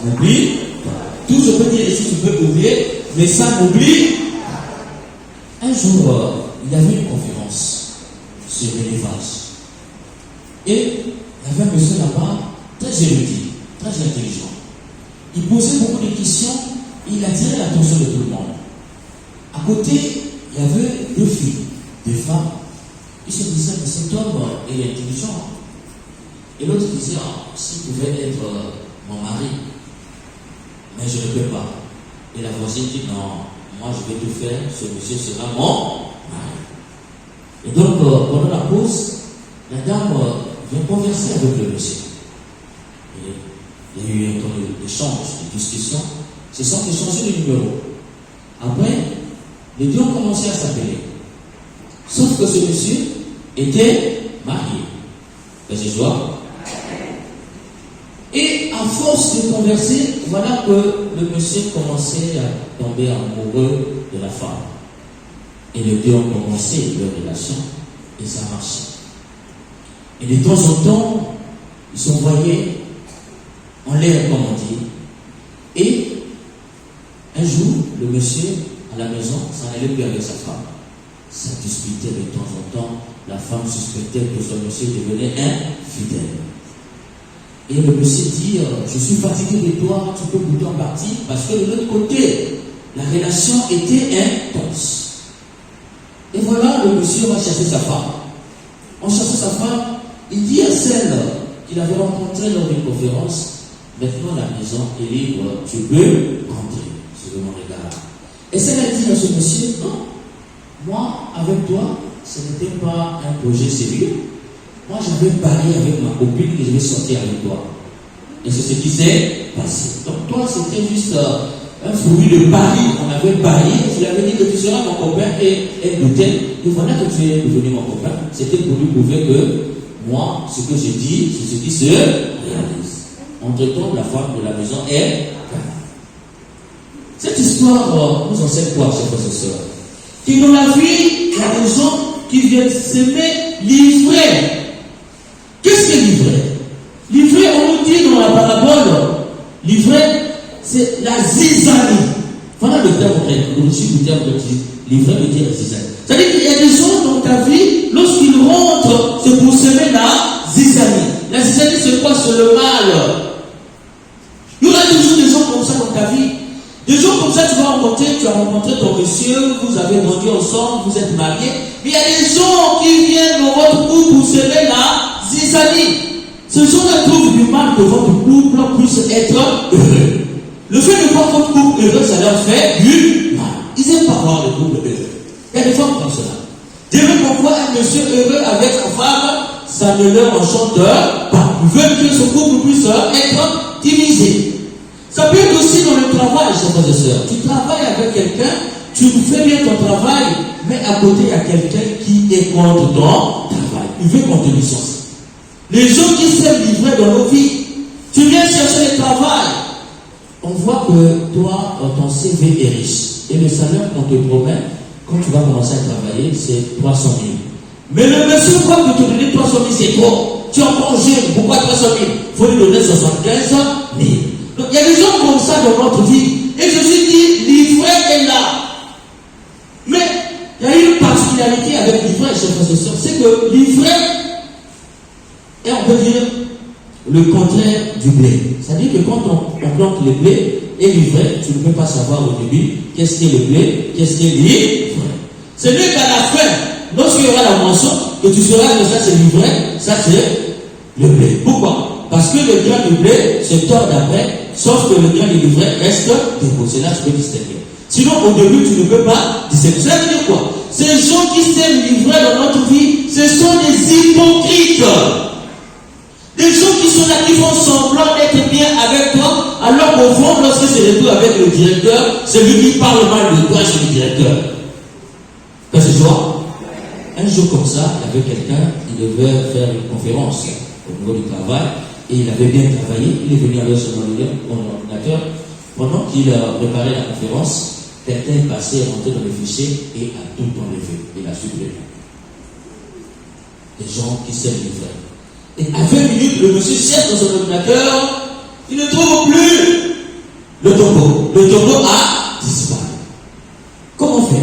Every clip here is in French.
n'oublie pas. Tout je peux dire ici, tu peux oublier, mais ça n'oublie pas. Un jour, il y avait une conférence sur l'élevage. Et il y avait un monsieur là-bas, très érudit, très intelligent. Il posait beaucoup de questions et il attirait l'attention de tout le monde. À côté, il y avait deux filles, deux femmes. Ils se disaient que cet homme est intelligent. Et l'autre disait, s'il pouvait être mon mari, mais je ne peux pas. Et la voisine dit, non, moi je vais tout faire, ce monsieur sera mon mari. Et donc, pendant la pause, la dame vient converser avec le monsieur. Et il y a eu un temps d'échange, de discussion. Ils se sont échangés de numéro. Après, les deux ont commencé à s'appeler. Sauf que ce monsieur était marié. Vas-y, joie. Et à force de converser, voilà que le monsieur commençait à tomber amoureux de la femme. Et les deux ont commencé leur relation et ça marchait. Et de temps en temps, ils s'envoyaient en l'air, comme on dit. Et un jour, le monsieur, à la maison, s'en allait plus avec sa femme. Ça disputait de temps en temps. La femme suspectait que son monsieur devenait infidèle. Et le monsieur dit, je suis fatigué de toi, tu peux goûter en partie, parce que de l'autre côté, la relation était intense. Et voilà, le monsieur va chercher sa femme. En cherchant sa femme, il dit à celle qu'il avait rencontrée lors d'une conférence, maintenant la maison est libre, tu peux rentrer. Je me regarde. Et celle a dit à ce monsieur, non, moi, avec toi, ce n'était pas un projet sérieux. Moi, j'avais parié avec ma copine que je vais sortir avec toi. Et c'est ce qui s'est passé. Donc, toi, c'était juste un fruit de pari. On avait parié. Je lui avais dit que tu seras mon copain et elle doutait. Et voilà que tu es devenu mon copain. C'était pour lui prouver que moi, ce que je dis, c'est ce qui se réalise. Entre-temps, la femme de la maison est. Cette histoire nous enseigne quoi, chers frères et sœurs? Que dans la vie, il y a des gens qui viennent s'aimer livrer. Qu'est-ce que livrer? Livrer, on nous dit dans la parabole, livrer, c'est la zizanie. Voilà le terme grec, le terme grec, livrer veut dire zizanie. C'est-à-dire qu'il y a des gens dans ta vie, lorsqu'ils rentrent, c'est pour semer la zizanie. La zizanie, c'est quoi? C'est le mal. Il y aura toujours des gens comme ça dans ta vie. Des gens comme ça, tu vas rencontrer, tu as rencontré ton monsieur, vous avez grandi ensemble, vous êtes mariés. Mais il y a des gens qui viennent dans votre couple pour semer la zizanie. Ces gens-là trouvent du mal que votre couple puisse être heureux. Le fait de voir votre couple heureux, ça leur fait du mal. Ils n'aiment pas voir le couple heureux. Il y a des femmes comme cela. Dès qu'on voit un monsieur heureux avec sa femme, ça ne leur enchante pas. Ils veulent que son couple puisse être divisé. Ça peut être aussi dans le travail, chers frères et sœurs. Tu travailles avec quelqu'un, tu fais bien ton travail, mais à côté, il y a quelqu'un qui est contre ton travail. Il veut qu'on te licencie. Les gens qui s'aiment livrer dans nos vies, tu viens chercher le travail. On voit que toi, ton CV est riche. Et le salaire qu'on te promet, quand tu vas commencer à travailler, c'est 300 000. Mais le monsieur croit que te donner 300 000, c'est trop. Tu es encore jeune, pourquoi 300 000? Il faut lui donner 75 000. Donc il y a des gens comme ça dans notre vie. Et je suis dit, livrer est là. Mais il y a une particularité avec livrer, chers frères et sœurs, c'est que livrer est, on peut dire, le contraire du blé. C'est-à-dire que quand on plante le blé et livrer, tu ne peux pas savoir au début qu'est-ce qu'est le blé, qu'est-ce qu'est livrer. C'est mieux qu'à la fin, lorsqu'il y aura la moisson, que tu sauras que ça c'est livré, ça c'est le blé. Pourquoi? Parce que le grain de blé se tord après, sauf que le grain de livret reste déposé. Là, tu peux distinguer. Sinon, au début, tu ne peux pas distinguer. Ça veut dire quoi? Ces gens qui s'aiment livrer dans notre vie, ce sont des hypocrites. Des gens qui sont là, qui font semblant d'être bien avec toi, alors qu'au fond, lorsque c'est retrouve avec le directeur, c'est lui qui parle mal de toi, c'est le directeur. Parce que tu vois, un jour comme ça, il y avait quelqu'un qui devait faire une conférence au niveau du travail. Et il avait bien travaillé, il est venu avec son ordinateur. Pendant qu'il préparait la conférence, quelqu'un est passé, est rentré dans le fichier et a tout enlevé. Il a supprimé. Des gens qui s'aiment livrer. Et à 20 minutes, le monsieur cherche dans son ordinateur, il ne trouve plus. Le tombeau a disparu. Comment faire?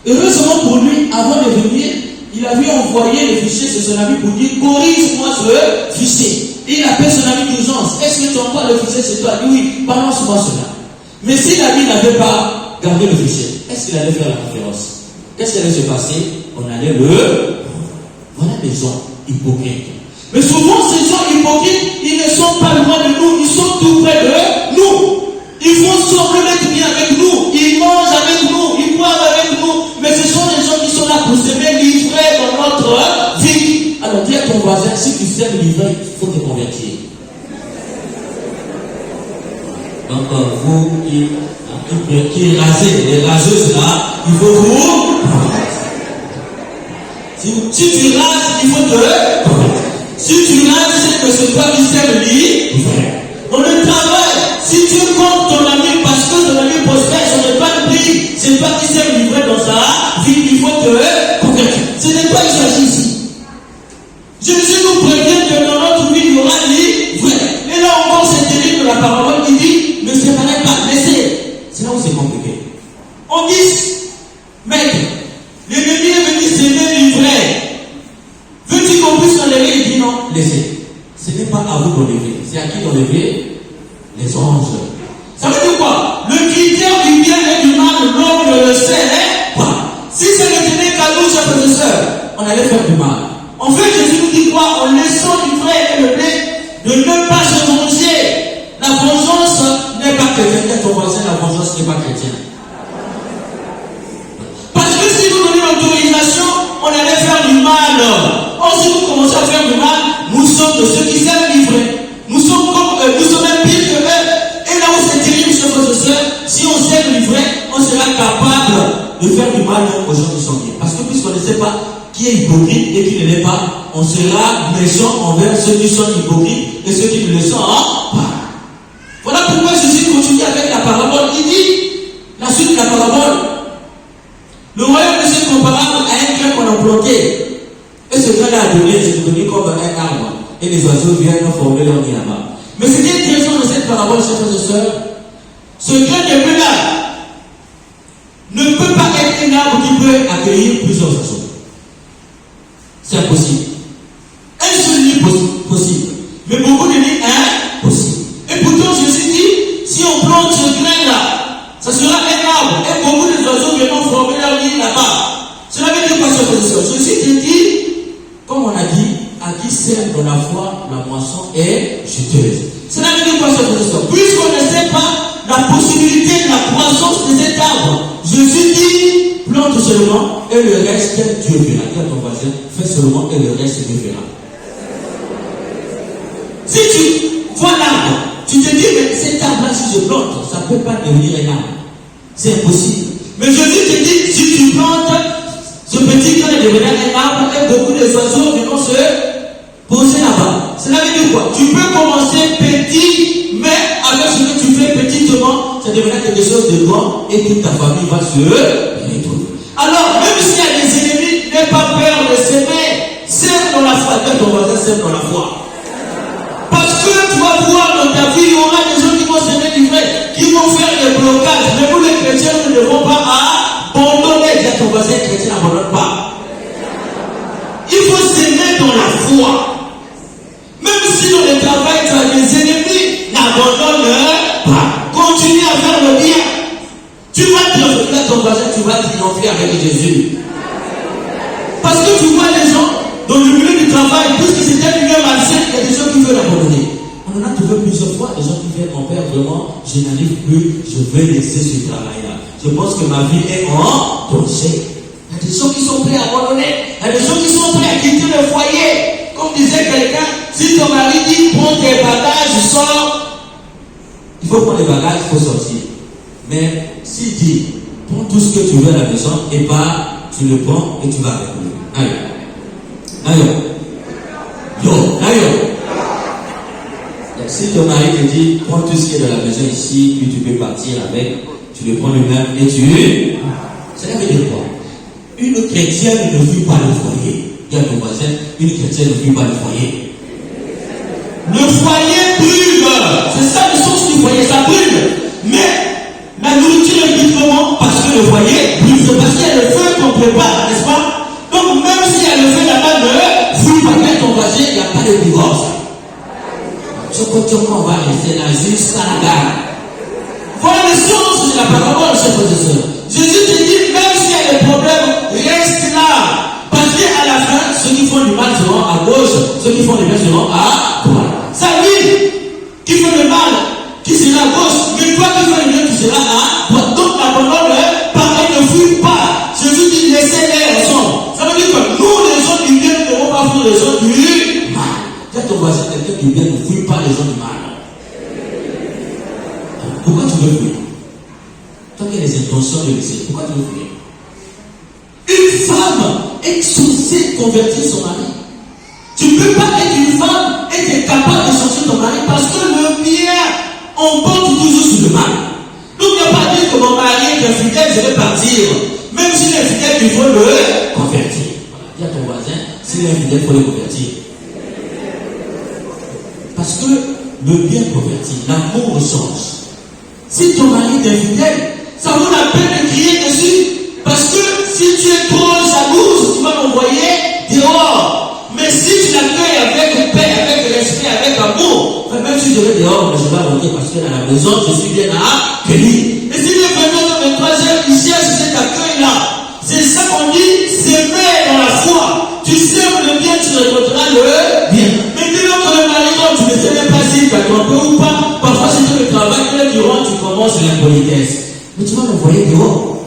Heureusement pour lui, avant de venir, il avait envoyé le fichier sur son ami pour dire corrige-moi ce fichier. Et il appelle son ami d'urgence. Est-ce que tu envoies le fichier chez toi? Il dit oui, balance-moi cela. Mais si l'ami n'avait pas gardé le fichier, est-ce qu'il allait faire la conférence? Qu'est-ce qui allait se passer? On allait le... Voilà des gens hypocrites. Mais souvent, ces gens hypocrites, ils ne sont pas loin de nous, ils sont tout près de nous. Ils font semblant d'être bien avec nous, ils mangent avec nous, ils boivent avec nous, mais ce sont des gens qui sont là pour s'aimer livrer dans notre vie. Alors dis à ton voisin, si tu sais livrer, il faut te convertir. Donc vous qui rasez, les raseuses là, il faut vous. Si tu rases, il faut te. Si tu rases, c'est que c'est toi qui sais le livrer. Dans le travail, si tu comptes ton ami parce que ton ami prospère, ce n'est pas le prix, c'est toi qui sais le livrer dans sa vie, il faut te convertir. Ce n'est pas exagéré ici. Jésus nous prévient que dans notre vie, il y aura livrer. Et là encore, c'est terrible de la parole, il dit, ne séparez pas, laissez. C'est là où c'est compliqué. On dit, maître, l'ennemi est venu s'aimer livrer. Veux-tu qu'on puisse enlever? Il dit non, laissez. Ce n'est pas à vous d'enlever, c'est à qui d'enlever? Les anges. Ça veut dire quoi? Le critère du bien et du mal, l'homme ne le sait pas. Si ce n'était qu'à nous, chers frères et sœurs, on allait faire du mal. En fait, Jésus nous dit quoi? En laissant du vrai et le blé, de ne pas se venger. La vengeance n'est pas chrétienne. Ton voisin, la vengeance n'est pas chrétienne. Parce que si nous donnons l'autorisation, on allait faire du mal. Or, si nous commençons à faire du mal, nous sommes de ceux qui savent livrer. Nous sommes comme eux, nous sommes même pire que eux. Et là où c'est terrible, chers frères et sœurs, si on sait livrer, on sera capable de faire du mal aux gens qui sont bien. Parce que puisqu'on ne sait pas qui est hypocrite et qui ne l'est pas, on sera méchant envers ceux qui sont hypocrites et ceux qui ne le sont pas. Voilà pourquoi Jésus continue avec la parabole. Il dit, la suite de la parabole, le royaume de c'est comparable à un grain qu'on a planté. Et ce grain a donné, c'est devenu comme un arbre. Et les oiseaux viennent former leur nid là-bas. Mais ce qui est intéressant dans cette parabole, chers frères et sœurs, ce grain de blé-là ne peut pas être un arbre qui peut accueillir plusieurs oiseaux. C'est impossible. Un seul nid possible. Mais beaucoup de nids impossible. Et pourtant, Jésus dit, si on plante ce grain-là, ça sera un arbre. Et beaucoup d'oiseaux viendront former leur nid là-bas. Cela veut dire quoi, chers frères et sœurs? Jésus te dit, comme on a dit, à qui sème dans la foi, la moisson est juteuse. Cela veut dire quoi, chers frères et sœurs? Puisqu'on ne sait pas la possibilité de la croissance de cet arbre, Jésus dit, plante seulement et le reste, Dieu verra. Dis à ton voisin, fais seulement et le reste, Dieu verra. Si tu vois l'arbre, tu te dis, mais cet arbre-là, si je plante, ça ne peut pas devenir un arbre. C'est impossible. Mais Jésus te dit, si tu plantes, ce petit grain deviendra un arbre et beaucoup d'oiseaux viendront se poser là-bas. Cela veut dire quoi? Tu peux commencer petit, mais avec ce que tu fais petitement, ça deviendra quelque chose de grand et toute ta famille va se retrouver. Alors, même s'il y a des ennemis, n'aie pas peur de s'aimer. Sème dans la foi. Dis à ton voisin, sème dans la foi. Parce que tu vas voir dans ta vie, il y aura des gens qui vont s'aimer livrer, qui vont faire des blocages. Mais nous, les chrétiens, nous ne devons pas abandonner. Dis à ton voisin, les chrétiens n'abandonnent pas. Il faut s'aimer dans la foi. Même si dans le travail, tu as des ennemis, n'abandonne pas. Continue à faire le bien. Tu vas triompher à ton voisin, tu vas triompher avec Jésus. Parce que tu vois les gens dans le milieu du travail, puisque c'est un milieu malsain, il y a des gens qui veulent abandonner. On en a trouvé plusieurs fois, des gens qui viennent, mon père, vraiment, je n'arrive plus, je vais laisser ce travail-là. Je pense que ma vie est en danger. Il y a des gens qui sont prêts à abandonner. Il y a des gens qui sont prêts à quitter le foyer. Comme disait quelqu'un, si ton mari dit prends tes bagages, sors. Il faut prendre les bagages, il faut sortir. Mais s'il dit prends tout ce que tu veux à la maison, et pas tu le prends et tu vas avec lui. Allez. Allez. Yo, allez. Si ton mari te dit prends tout ce qui est dans la maison ici, puis tu peux partir avec, tu le prends lui-même et tu. Cela veut dire quoi? Une chrétienne ne fuit pas le foyer. Dis à ton voisin, une chrétienne ne fuit pas le foyer. Le foyer brûle. C'est ça le sens du foyer, ça brûle. n'y a pas de divorce. On va rester là jusqu'à la gare. Voilà le sens de la parole, chers frères et sœurs. Jésus te dit, même s'il y a des problèmes, reste là. Parce qu'à la fin, ceux qui font du mal seront à gauche, ceux qui font du bien seront à droite. Ça dit, qui fait le mal, qui sera à gauche, mais toi qui fais le bien, tu seras à droite. Donc la parole, pareil, ne fuit pas. Jésus dit, laissez-les ensemble. Ça veut dire que nous, les gens du bien, ne devons pas faire les gens du mal. Dis à ton voisin, quelqu'un du bien ne fuit pas les gens du mal. Pourquoi tu veux fuir? Toi qui as les intentions de laisser, pourquoi tu veux fuir? Une femme est censée convertir son mari. Tu ne peux pas être une femme et être capable de changer ton mari parce que le bien, on porte toujours sur le mal. Donc il n'y a pas à dire que mon mari est infidèle, je vais partir. Même s'il est infidèle, il faut le convertir. Voilà. Dis à ton voisin, s'il est infidèle, il faut le convertir. Parce que le bien converti, l'amour change. Si ton mari est infidèle, ça vaut la peine de crier dessus. Parce que si tu es trop jalouse, tu vas l'envoyer dehors. Mais si tu l'accueilles avec paix, avec respect, avec amour, même si je vais dehors, mais je vais rentrer parce que dans la maison, je suis bien accueilli. Et si le 22e, 23e, il cherche cet accueil-là, c'est ça qu'on dit, s'aimer dans la foi. Tu sèmes le bien, tu récolteras le bien. Mais dès lors que le mari, tu ne sais même pas si tu as trompé ou pas, parfois c'est que le travail, que durant tu commences l'impolitesse. Mais tu vas l'envoyer dehors.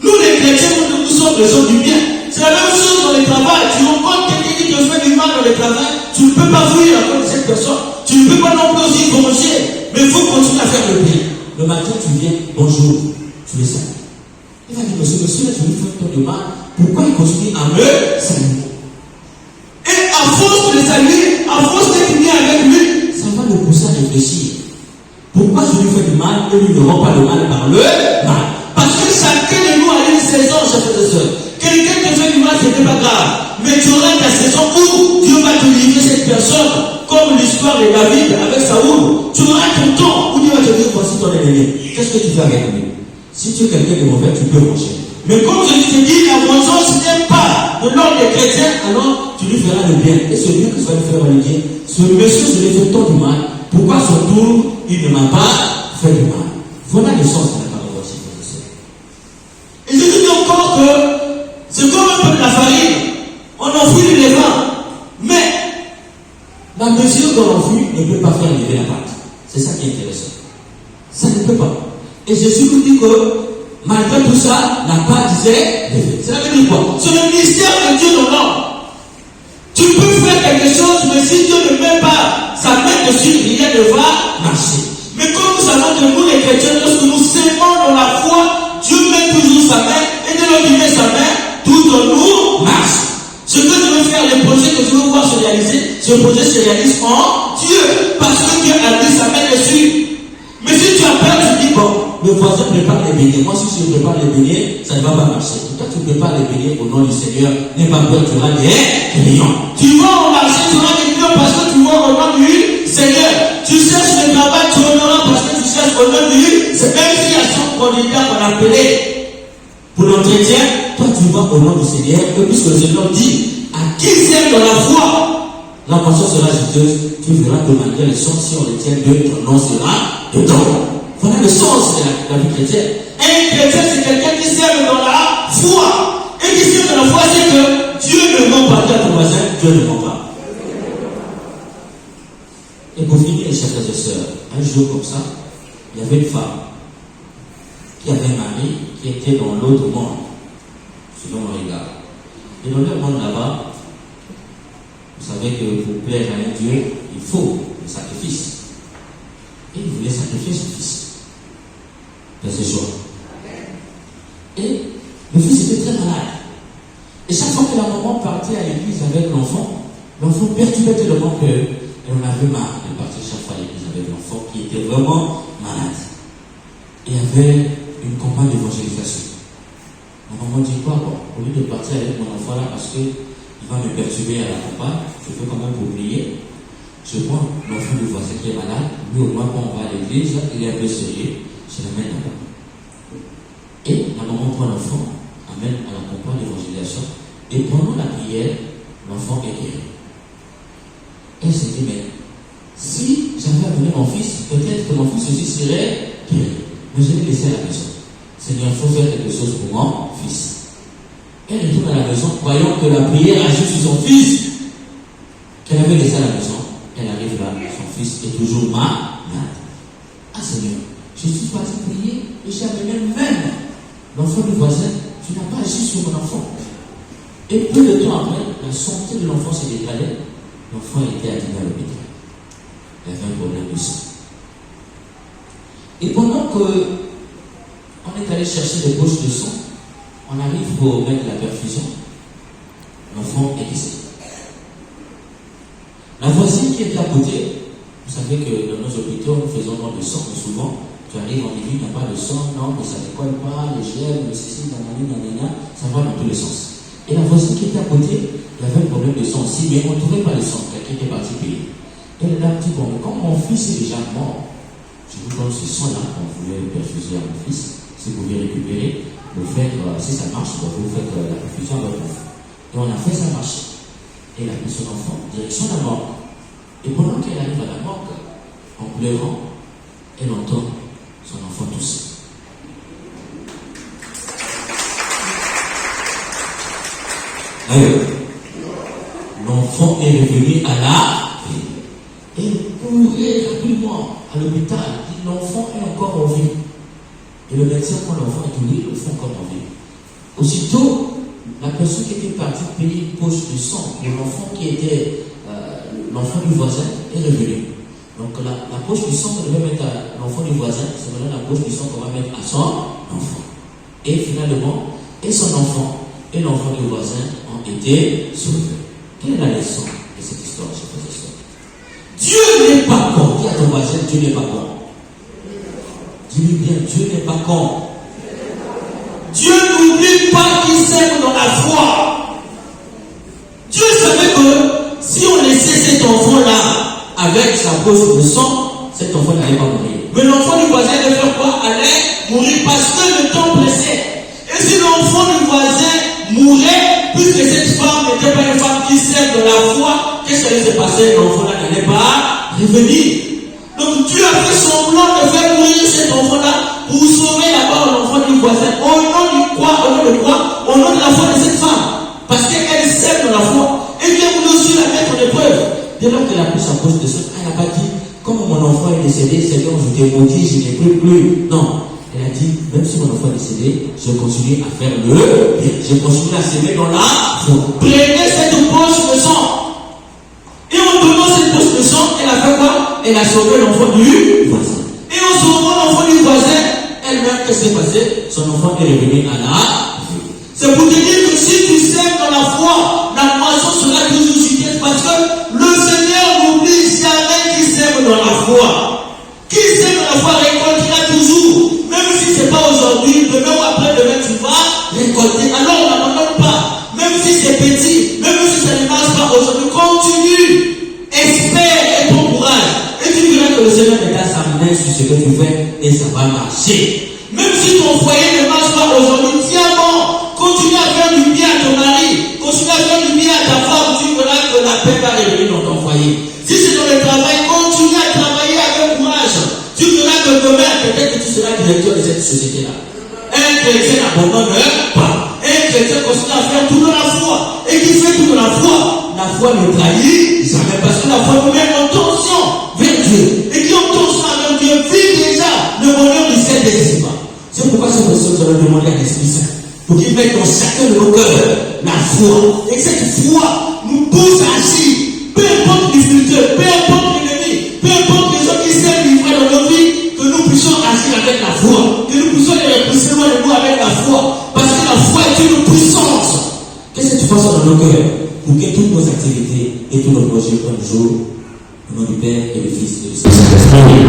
Nous les chrétiens, nous sommes les gens du bien. C'est la même chose dans le travail. Tu rencontres quelqu'un qui te fait du mal dans le travail, tu ne peux pas fuir à cause de cette personne. Tu ne peux pas non plus aussi manger. Mais il faut continuer à faire le bien. Le matin, tu viens, bonjour, tu le salues. Il va dire, monsieur, tu me fais tant de mal. Pourquoi il continue à me saluer? Et à force de le saluer, à force d'être bien avec lui, ça va le pousser à réfléchir. Pourquoi je lui fais du mal et lui ne rend pas le mal par le mal? Parce que chacun de nous a une saison, chers frères et sœurs. Quelqu'un te fait du mal, ce n'est pas grave. Mais tu auras ta saison où Dieu va te livrer cette personne, comme l'histoire de David avec Saoul. Tu auras ton temps où Dieu va te dire, voici ton ennemi. Qu'est-ce que tu fais avec lui? Si tu es quelqu'un de mauvais, tu peux manger. Mais comme je te dis, la vengeance n'est pas de l'ordre des chrétiens, alors tu lui feras le bien. Et ce bien que tu vas lui faire, va lui dire, ce monsieur, je lui ai fait tant du mal. Pourquoi son tour, il ne m'a pas fait du mal? Voilà le sens de la parole aussi, frères et sœurs. Et je te dis encore que c'est comme un peu de la farine. On enfouit les vins. Mais la mesure qu'on enfouit ne peut pas faire lever la pâte. C'est ça qui est intéressant. Ça ne peut pas. Et Jésus nous dit que malgré tout ça, la pâte disait lever. Ça veut dire quoi? C'est le mystère de Dieu dans l'homme. Tu peux faire quelque chose, mais si Dieu ne met pas sa main dessus, rien ne va marcher. Mais comme nous savons que nous les chrétiens, lorsque nous s'aimons dans la foi, Dieu met toujours sa main, et dès lors qu'il met sa main, tout en nous marche. Ce que je veux faire, les projets que je veux voir se réaliser, ce projet se réalise en Dieu, parce que Dieu a mis sa main dessus. Mais si tu as peur, tu dis, bon, le voisin prépare les beignets. Moi, si je prépare les beignets, ça ne va pas marcher. Toi, tu prépares les beignets au nom du Seigneur. N'aie pas peur, tu auras des clients. Tu vas au marché, tu auras des clients parce que tu vas au nom du Seigneur. Tu cherches le travail, tu en auras parce que tu cherches au nom du Seigneur. Même s'il y a son candidat qu'on appelait pour l'entretien, toi, tu vas au nom du Seigneur. Et puisque le Seigneur dit, à qui sert dans la foi, la moisson sera juteuse, tu verras que malgré les sens, si on les tient de ton nom sera dedans. Voilà le sens de la vie chrétienne. Un chrétien, c'est quelqu'un qui sert dans la foi. Et qui sert dans la foi, c'est que Dieu ne ment pas. À ton voisin, Dieu ne ment pas. Et pour finir, chers frères et sœurs, un jour comme ça, il y avait une femme qui avait un mari qui était dans l'autre monde, selon le regard. Et dans le monde là-bas, vous savez que pour plaire à un Dieu, il faut le sacrifice. Et il voulait sacrifier son fils. Dans ce jour. Et le fils était très malade. Et chaque fois que la maman partait à l'église avec l'enfant perturbait tellement qu'elle en avait marre de partir chaque fois à l'église avec l'enfant qui était vraiment malade. Et avait une campagne d'évangélisation. Ma maman dit quoi? Bon, au lieu de partir avec mon enfant là parce qu'il va me perturber à la campagne, je fais quand même pour prier. Je prends l'enfant du voisin qui est malade, lui au moins quand on va à l'église, il est un peu sérieux, je l'amène là-bas. Et la maman prend l'enfant, amène à la campagne d'évangélisation, et pendant la prière, l'enfant est guéri. Elle s'est dit, mais si j'avais amené mon fils, peut-être que mon fils aussi serait guéri. Mais je l'ai laissé à la maison. Seigneur, il faut faire quelque chose pour mon fils. Elle retourne à la maison, croyant que la prière agit sur son fils, qu'elle avait laissé à la maison. Elle arrive là, son fils est toujours malade. Ah Seigneur, je suis parti prier et j'ai amené même l'enfant du voisin. Tu n'as pas agi sur mon enfant. Et peu de temps après, la santé de l'enfant s'est dégradée. L'enfant était admis à l'hôpital. Il avait un problème de sang. Et pendant qu'on est allé chercher des poches de sang, on arrive pour mettre la perfusion. L'enfant est décédé. La voisine qui était à côté, vous savez que dans nos hôpitaux, nous faisons don de sang, mais souvent, tu arrives, on dit, il n'y a pas de sang, non, mais ça ne décolle pas, les gènes, le ceci, nanana, ça va dans tous les sens. Et la voisine qui était à côté, il avait un problème de sang aussi, mais on ne trouvait pas le sang, quelqu'un était parti payer. Elle a dit, bon, mais comme mon fils est déjà mort, je vous donne ce sang-là, on voulait le perfuser à mon fils, si vous pouvez récupérer, le faire, si ça marche, vous faites la perfusion à votre enfant. Et on a fait ça marcher. Et elle a pris son enfant, direction la morgue. Et pendant qu'elle arrive à la morgue, en pleurant, elle entend son enfant tousser. L'enfant est revenu à la vie. Et elle courait rapidement à l'hôpital. Dit, l'enfant est encore en vie. Et le médecin, quand l'enfant est tourné, l'enfant est encore en vie. Aussitôt, la personne qui était partie payer une poche de sang pour l'enfant qui était l'enfant du voisin est revenue. Donc la poche du sang qu'on devait mettre à l'enfant du voisin, c'est maintenant la poche du sang qu'on va mettre à son enfant. Et finalement, et son enfant et l'enfant du voisin ont été sauvés. Quelle est la leçon de cette histoire, chers frères et sœurs? Dieu n'est pas con. Dis à ton voisin, Dieu n'est pas con. Dis-lui bien, Dieu n'est pas con. Dieu n'oublie pas qu'il s'aime dans la foi. Dieu savait que si on laissait cet enfant-là avec sa poche de sang, cet enfant n'allait pas mourir. Mais l'enfant du voisin allait faire quoi? Allait mourir parce que le temps pressait. Et si l'enfant du voisin mourait, puisque cette femme n'était pas une femme qui s'aime de la foi, qu'est-ce qui allait se passer? L'enfant-là n'allait pas revenir. Donc Dieu a fait semblant de faire mourir cet enfant-là pour sauver d'abord l'enfant du voisin. Au nom de quoi? Au nom de la foi de cette femme. Parce qu'elle s'aime dans la foi. Et Dieu voulait aussi la mettre en épreuve. Dès lors qu'elle a pris sa poche de sang, elle n'a pas dit, comme mon enfant est décédé, Seigneur, je t'ai maudit, je n'ai plus. Non. Elle a dit, même si mon enfant est décédé, je continue à faire le bien. Je continue à s'aimer dans la foi. Prenez cette poche de sang. Et en donnant cette poche de sang, elle a fait quoi? Elle a sauvé l'enfant du voisin. Et en sauvant l'enfant du voisin, elle-même, qu'est-ce qui s'est passé? Son enfant est revenu à la vie. C'est pour te dire que si tu sèmes dans la foi, la moisson sera toujours suffisante parce que le Seigneur n'oublie jamais qui sème dans la foi. Qui sème dans la foi récoltera toujours. Même si ce n'est pas aujourd'hui, demain ou après-demain, tu vas récolter. Alors on n'abandonne pas. Même si c'est petit, même si ça ne marche pas aujourd'hui, continue. Espère et prends courage. Et tu verras que le Seigneur mettra sa main sur ce que tu fais et ça va marcher. Même si ton foyer ne marche pas aujourd'hui, tiens bon. Continue à faire du bien à ton mari. Continue à faire du bien à ta femme. Tu verras que la paix va revenir dans ton foyer. Si c'est dans le travail, continue à travailler avec courage. Tu verras que demain, peut-être que tu seras directeur de cette société-là. Un chrétien n'abandonne pas. Un chrétien continue à faire tout dans la foi. Et qui fait tout dans la foi ne trahit jamais. Parce que la foi nous met en tension vers Dieu. Et qui en tension avec Dieu vit déjà le bonheur du Saint-Esprit. C'est pourquoi cette personne va demander à l'Esprit Saint. Pour qu'il mette dans chacun de nos cœurs la foi. Et cette foi nous pousse à agir. Peu importe les difficultés, peu importe l'ennemi, peu importe les gens qui s'aiment livrer dans nos vies, que nous puissions agir avec la foi. Que nous puissions les repousser loin de nous avec la foi. Parce que la foi est une puissance. Qu'est-ce que tu penses dans nos cœurs? Pour que toutes nos activités et tous nos projets prennent jour. Au nom du Père et du Fils et du Saint-Esprit.